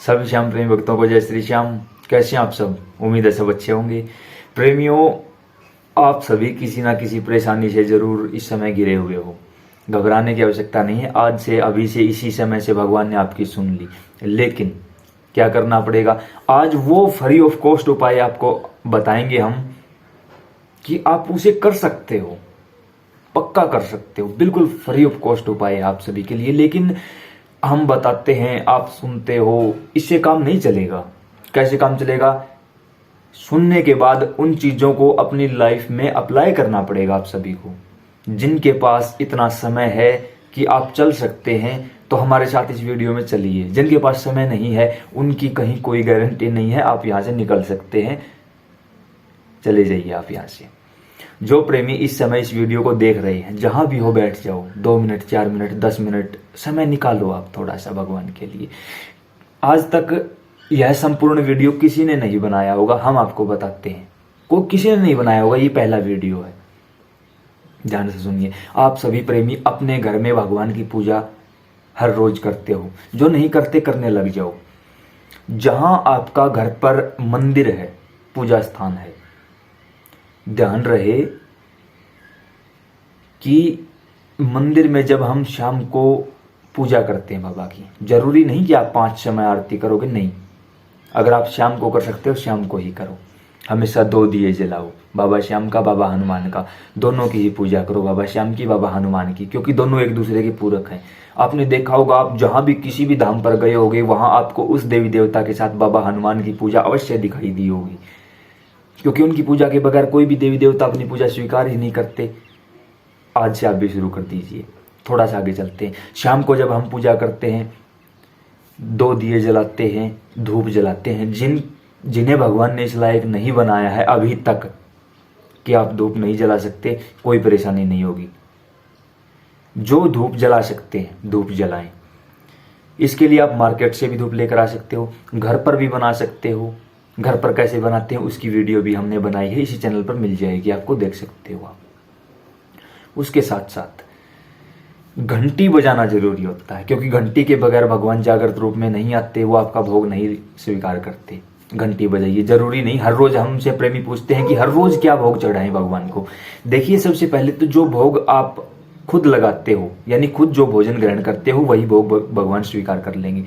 सभी श्याम प्रेमी भक्तों को जय श्री श्याम। कैसे हैं आप सब? उम्मीद है सब अच्छे होंगे। प्रेमियों, आप सभी किसी ना किसी परेशानी से जरूर इस समय घिरे हुए हो। घबराने की आवश्यकता नहीं है। आज से, अभी से, इसी समय से भगवान ने आपकी सुन ली। लेकिन क्या करना पड़ेगा? आज वो फ्री ऑफ कॉस्ट उपाय आपको बताएंगे हम कि आप उसे कर सकते हो, पक्का कर सकते हो। बिल्कुल फ्री ऑफ कॉस्ट उपाय है आप सभी के लिए। लेकिन हम बताते हैं, आप सुनते हो, इससे काम नहीं चलेगा। कैसे काम चलेगा? सुनने के बाद उन चीजों को अपनी लाइफ में अप्लाई करना पड़ेगा आप सभी को। जिनके पास इतना समय है कि आप चल सकते हैं तो हमारे साथ इस वीडियो में चलिए। जिनके पास समय नहीं है, उनकी कहीं कोई गारंटी नहीं है आप यहां से निकल सकते हैं। चले जाइए आप यहां से। जो प्रेमी इस समय इस वीडियो को देख रहे हैं, जहां भी हो बैठ जाओ। 2 मिनट, 4 मिनट, 10 मिनट समय निकालो आप थोड़ा सा भगवान के लिए। आज तक यह संपूर्ण वीडियो किसी ने नहीं बनाया होगा, हम आपको बताते हैं। कोई किसी ने नहीं बनाया होगा, ये पहला वीडियो है। ध्यान से सुनिए। आप सभी प्रेमी अपने घर में भगवान की पूजा हर रोज करते हो। जो नहीं करते, करने लग जाओ। जहां आपका घर पर मंदिर है, पूजा स्थान है, ध्यान रहे कि मंदिर में जब हम शाम को पूजा करते हैं बाबा की, जरूरी नहीं कि आप 5 समय आरती करोगे, नहीं। अगर आप शाम को कर सकते हो, शाम को ही करो। हमेशा 2 दिए जलाओ, बाबा श्याम का, बाबा हनुमान का, दोनों की ही पूजा करो, बाबा श्याम की, बाबा हनुमान की, क्योंकि दोनों एक दूसरे के पूरक हैं। आपने देखा होगा, आप जहां भी किसी भी धाम पर गए होगे, वहां आपको उस देवी देवता के साथ बाबा हनुमान की पूजा अवश्य दिखाई दी होगी, क्योंकि उनकी पूजा के बगैर कोई भी देवी देवता अपनी पूजा स्वीकार ही नहीं करते। आज से आप भी शुरू कर दीजिए। थोड़ा सा आगे चलते हैं। शाम को जब हम पूजा करते हैं, 2 दिए जलाते हैं, धूप जलाते हैं। जिन्हें भगवान ने इस लायक नहीं बनाया है अभी तक कि आप धूप नहीं जला सकते, कोई परेशानी नहीं होगी। जो धूप जला सकते हैं, धूप जलाएं। इसके लिए आप मार्केट से भी धूप लेकर आ सकते हो, घर पर भी बना सकते हो। घर पर कैसे बनाते हैं उसकी वीडियो भी हमने बनाई है, इसी चैनल पर मिल जाएगी, आपको देख सकते हो आप। उसके साथ साथ घंटी बजाना जरूरी होता है, क्योंकि घंटी के बगैर भगवान जागृत रूप में नहीं आते, वो आपका भोग नहीं स्वीकार करते। घंटी बजाइए। जरूरी नहीं हर रोज। हमसे प्रेमी पूछते हैं कि हर रोज क्या भोग चढ़ाएं भगवान को। देखिए, सबसे पहले तो जो भोग आप खुद लगाते हो, यानी खुद जो भोजन ग्रहण करते हो, वही भोग भगवान स्वीकार कर लेंगे।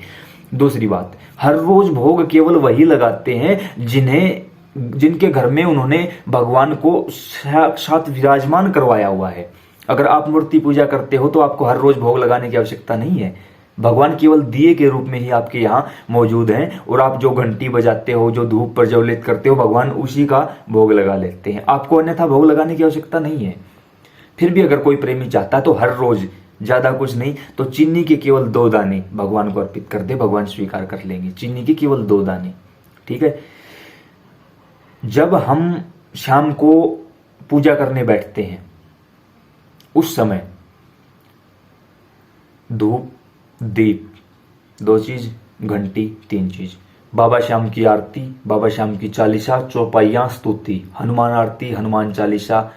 दूसरी बात, हर रोज भोग केवल वही लगाते हैं जिनके घर में उन्होंने भगवान को साक्षात विराजमान करवाया हुआ है। अगर आप मूर्ति पूजा करते हो तो आपको हर रोज भोग लगाने की आवश्यकता नहीं है। भगवान केवल दिए के रूप में ही आपके यहाँ मौजूद हैं, और आप जो घंटी बजाते हो, जो धूप प्रज्वलित करते हो, भगवान उसी का भोग लगा लेते हैं। आपको अन्यथा भोग लगाने की आवश्यकता नहीं है। फिर भी अगर कोई प्रेमी चाहता तो हर रोज, ज्यादा कुछ नहीं तो चीनी के केवल 2 दाने भगवान को अर्पित कर दे, भगवान स्वीकार कर लेंगे। चीनी के केवल 2 दाने, ठीक है। जब हम शाम को पूजा करने बैठते हैं, उस समय धूप, दीप, 2 चीज, घंटी, 3 चीज, बाबा श्याम की आरती, बाबा श्याम की चालीसा, चौपाइयां, स्तुति, हनुमान आरती, हनुमान चालीसा,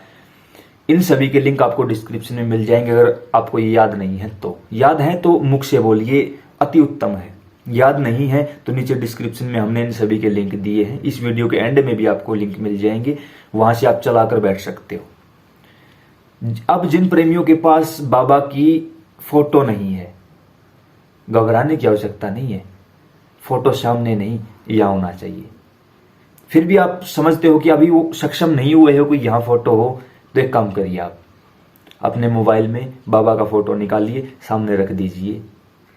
इन सभी के लिंक आपको डिस्क्रिप्शन में मिल जाएंगे। अगर आपको ये याद नहीं है तो, याद है तो मुख से बोलिए, अति उत्तम है। याद नहीं है तो नीचे डिस्क्रिप्शन में हमने इन सभी के लिंक दिए हैं। इस वीडियो के एंड में भी आपको लिंक मिल जाएंगे, वहां से आप चलाकर बैठ सकते हो। अब जिन प्रेमियों के पास बाबा की फोटो नहीं है, घबराने की आवश्यकता नहीं है। फोटो सामने नहीं, यहां होना चाहिए। फिर भी आप समझते हो कि अभी वो सक्षम नहीं हुए हो, कोई यहां फोटो हो, तो एक काम करिए, आप अपने मोबाइल में बाबा का फोटो निकालिए, सामने रख दीजिए,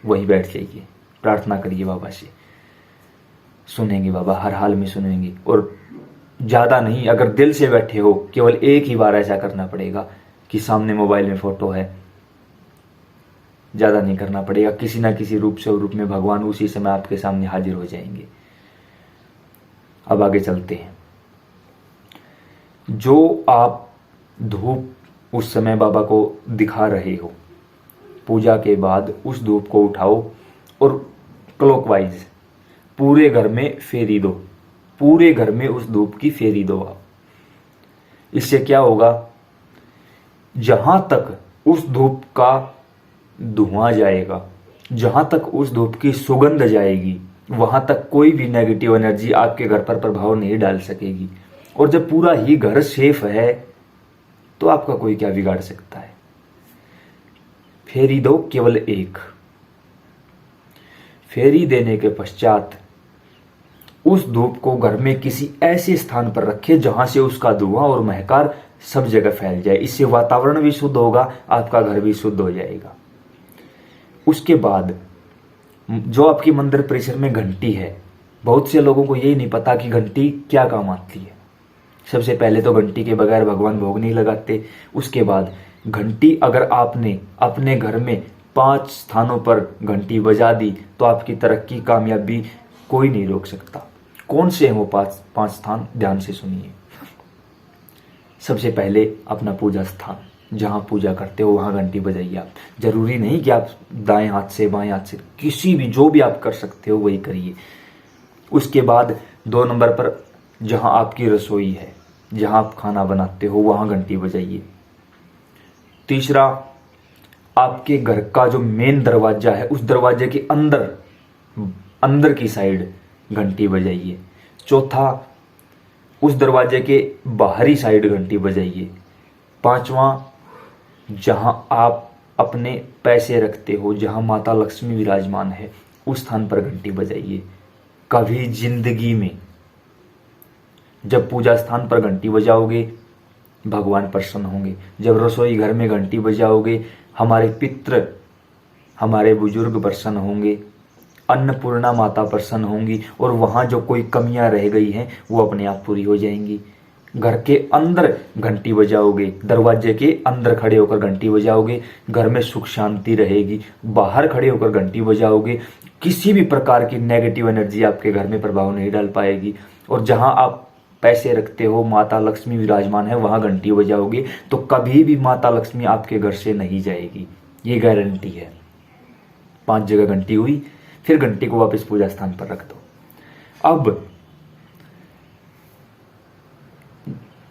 वहीं बैठ जाइए, प्रार्थना करिए बाबा से। सुनेंगे बाबा, हर हाल में सुनेंगे। और ज्यादा नहीं, अगर दिल से बैठे हो, केवल एक ही बार ऐसा करना पड़ेगा कि सामने मोबाइल में फोटो है। ज्यादा नहीं करना पड़ेगा। किसी ना किसी रूप से रूप में भगवान उसी समय आपके सामने हाजिर हो जाएंगे। अब आगे चलते हैं। जो आप धूप उस समय बाबा को दिखा रहे हो, पूजा के बाद उस धूप को उठाओ और क्लॉकवाइज पूरे घर में फेरी दो। पूरे घर में उस धूप की फेरी दो आप। इससे क्या होगा? जहां तक उस धूप का धुआं जाएगा, जहां तक उस धूप की सुगंध जाएगी, वहां तक कोई भी नेगेटिव एनर्जी आपके घर पर प्रभाव नहीं डाल सकेगी। और जब पूरा ही घर सेफ है तो आपका कोई क्या बिगाड़ सकता है। फेरी दो केवल एक। फेरी देने के पश्चात उस धूप को घर में किसी ऐसे स्थान पर रखें जहां से उसका धुआं और महकार सब जगह फैल जाए। इससे वातावरण भी शुद्ध होगा, आपका घर भी शुद्ध हो जाएगा। उसके बाद जो आपकी मंदिर परिसर में घंटी है, बहुत से लोगों को यही नहीं पता कि घंटी क्या काम आती है। सबसे पहले तो घंटी के बगैर भगवान भोग नहीं लगाते। उसके बाद घंटी अगर आपने अपने घर में 5 स्थानों पर घंटी बजा दी तो आपकी तरक्की कामयाबी कोई नहीं रोक सकता। कौन से हैं वो 5 स्थान, ध्यान से सुनिए। सबसे पहले अपना पूजा स्थान, जहां पूजा करते हो वहां घंटी बजाइए आप। जरूरी नहीं कि आप दाएं हाथ से बाएं हाथ से, किसी भी जो भी आप कर सकते हो वही करिए। उसके बाद 2 नंबर पर जहां आपकी रसोई है, जहां आप खाना बनाते हो वहां घंटी बजाइए। तीसरा, आपके घर का जो मेन दरवाजा है उस दरवाजे के अंदर की साइड घंटी बजाइए। चौथा, उस दरवाजे के बाहरी साइड घंटी बजाइए। 5वां, जहां आप अपने पैसे रखते हो, जहां माता लक्ष्मी विराजमान है, उस स्थान पर घंटी बजाइए। कभी जिंदगी में जब पूजा स्थान पर घंटी बजाओगे भगवान प्रसन्न होंगे। जब रसोई घर में घंटी बजाओगे हमारे पितृ, हमारे बुजुर्ग प्रसन्न होंगे, अन्नपूर्णा माता प्रसन्न होंगी और वहां जो कोई कमियां रह गई हैं वो अपने आप पूरी हो जाएंगी। घर के अंदर घंटी बजाओगे, दरवाजे के अंदर खड़े होकर घंटी बजाओगे, घर में सुख शांति रहेगी। बाहर खड़े होकर घंटी बजाओगे, किसी भी प्रकार की नेगेटिव एनर्जी आपके घर में प्रभाव नहीं डाल पाएगी। और जहां आप पैसे रखते हो, माता लक्ष्मी विराजमान है, वहां घंटी बजाओगे तो कभी भी माता लक्ष्मी आपके घर से नहीं जाएगी, ये गारंटी है। 5 जगह घंटी हुई, फिर घंटी को वापस पूजा स्थान पर रख दो। अब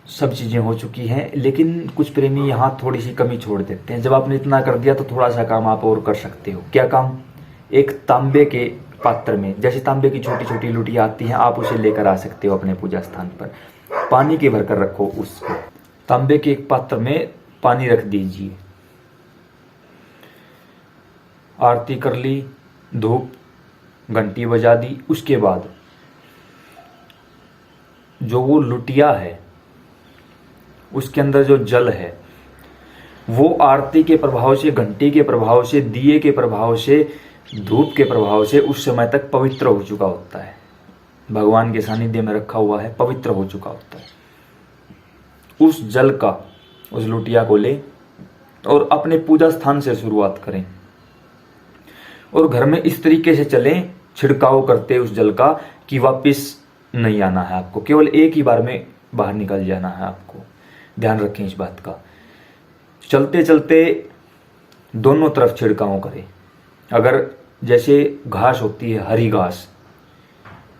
सब चीजें हो चुकी हैं, लेकिन कुछ प्रेमी यहां थोड़ी सी कमी छोड़ देते हैं। जब आपने इतना कर दिया तो थोड़ा सा काम आप और कर सकते हो। क्या काम? एक तांबे के पात्र में, जैसे तांबे की छोटी छोटी लुटियां आती हैं, आप उसे लेकर आ सकते हो अपने पूजा स्थान पर। पानी के भरकर रखो उसको, तांबे के एक पात्र में पानी रख दीजिए। आरती कर ली, धूप, घंटी बजा दी। उसके बाद जो वो लुटिया है उसके अंदर जो जल है वो आरती के प्रभाव से, घंटी के प्रभाव से, दिए के प्रभाव से, धूप के प्रभाव से उस समय तक पवित्र हो चुका होता है। भगवान के सानिध्य में रखा हुआ है, पवित्र हो चुका होता है। उस जल का, उस लुटिया को ले और अपने पूजा स्थान से शुरुआत करें और घर में इस तरीके से चलें, छिड़काव करते उस जल का कि वापिस नहीं आना है आपको, केवल एक ही बार में बाहर निकल जाना है आपको। ध्यान रखें इस बात का। चलते चलते दोनों तरफ छिड़काव करें। अगर जैसे घास होती है, हरी घास,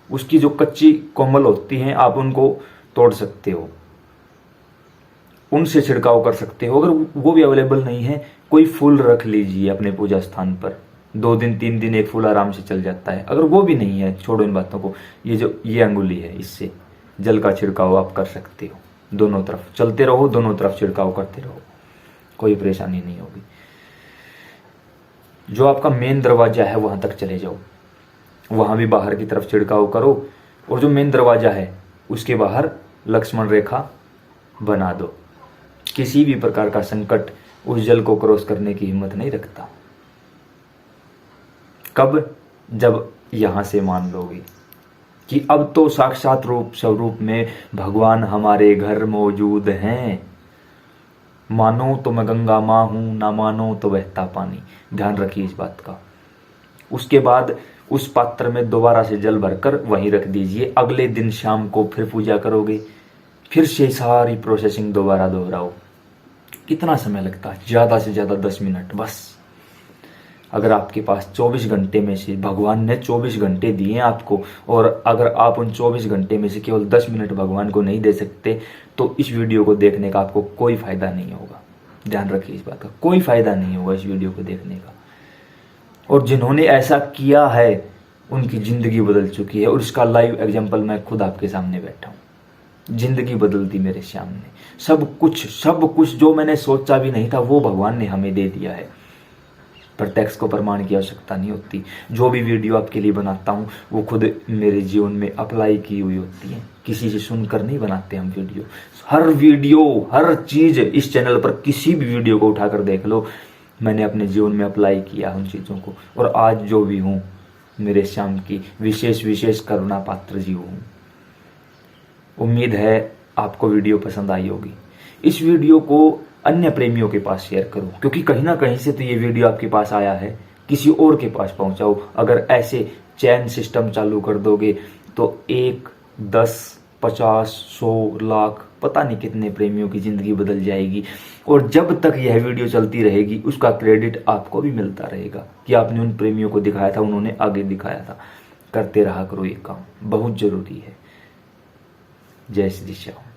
उसकी जो कच्ची कोमल होती हैं आप उनको तोड़ सकते हो, उनसे छिड़काव कर सकते हो। अगर वो भी अवेलेबल नहीं है, कोई फूल रख लीजिए अपने पूजा स्थान पर। 2 दिन 3 दिन एक फूल आराम से चल जाता है। अगर वो भी नहीं है, छोड़ो इन बातों को। ये अंगुली है, इससे जल का छिड़काव आप कर सकते हो। दोनों तरफ चलते रहो, दोनों तरफ छिड़काव करते रहो, कोई परेशानी नहीं होगी। जो आपका मेन दरवाजा है वहां तक चले जाओ, वहां भी बाहर की तरफ छिड़काव करो। और जो मेन दरवाजा है उसके बाहर लक्ष्मण रेखा बना दो। किसी भी प्रकार का संकट उस जल को क्रॉस करने की हिम्मत नहीं रखता। कब? जब यहां से मान लोगे कि अब तो साक्षात रूप स्वरूप में भगवान हमारे घर मौजूद हैं। मानो तो मैं गंगा माँ हूं, ना मानो तो बहता पानी। ध्यान रखिए इस बात का। उसके बाद उस पात्र में दोबारा से जल भरकर वहीं रख दीजिए। अगले दिन शाम को फिर पूजा करोगे, फिर से सारी प्रोसेसिंग दोबारा दोहराओ। कितना समय लगता है? ज़्यादा से ज़्यादा 10 मिनट बस। अगर आपके पास 24 घंटे में से, भगवान ने 24 घंटे दिए आपको, और अगर आप उन 24 घंटे में से केवल 10 मिनट भगवान को नहीं दे सकते तो इस वीडियो को देखने का आपको कोई फायदा नहीं होगा। ध्यान रखिए इस बात का, कोई फायदा नहीं होगा इस वीडियो को देखने का। और जिन्होंने ऐसा किया है उनकी ज़िंदगी बदल चुकी है, और इसका लाइव एग्जाम्पल मैं खुद आपके सामने बैठा हूँ। ज़िंदगी बदल दी मेरे सामने। सब कुछ जो मैंने सोचा भी नहीं था वो भगवान ने हमें दे दिया है। प्रत्यक्ष को प्रमाण की आवश्यकता नहीं होती। जो भी वीडियो आपके लिए बनाता हूँ वो खुद मेरे जीवन में अप्लाई की हुई होती है, किसी से सुनकर नहीं बनाते हम वीडियो। हर चीज़ इस चैनल पर किसी भी वीडियो को उठाकर देख लो, मैंने अपने जीवन में अप्लाई किया उन चीज़ों को, और आज जो भी हूँ मेरे श्याम की विशेष करुणा पात्र जीव हूँ। उम्मीद है आपको वीडियो पसंद आई होगी। इस वीडियो को अन्य प्रेमियों के पास शेयर करो, क्योंकि कहीं ना कहीं से तो ये वीडियो आपके पास आया है, किसी और के पास पहुंचाओ। अगर ऐसे चैन सिस्टम चालू कर दोगे तो 1, 10, 50, 100, लाख पता नहीं कितने प्रेमियों की ज़िंदगी बदल जाएगी। और जब तक यह वीडियो चलती रहेगी उसका क्रेडिट आपको भी मिलता रहेगा कि आपने उन प्रेमियों को दिखाया था, उन्होंने आगे दिखाया था। करते रहा करो ये काम, बहुत ज़रूरी है। जय श्री श्याम।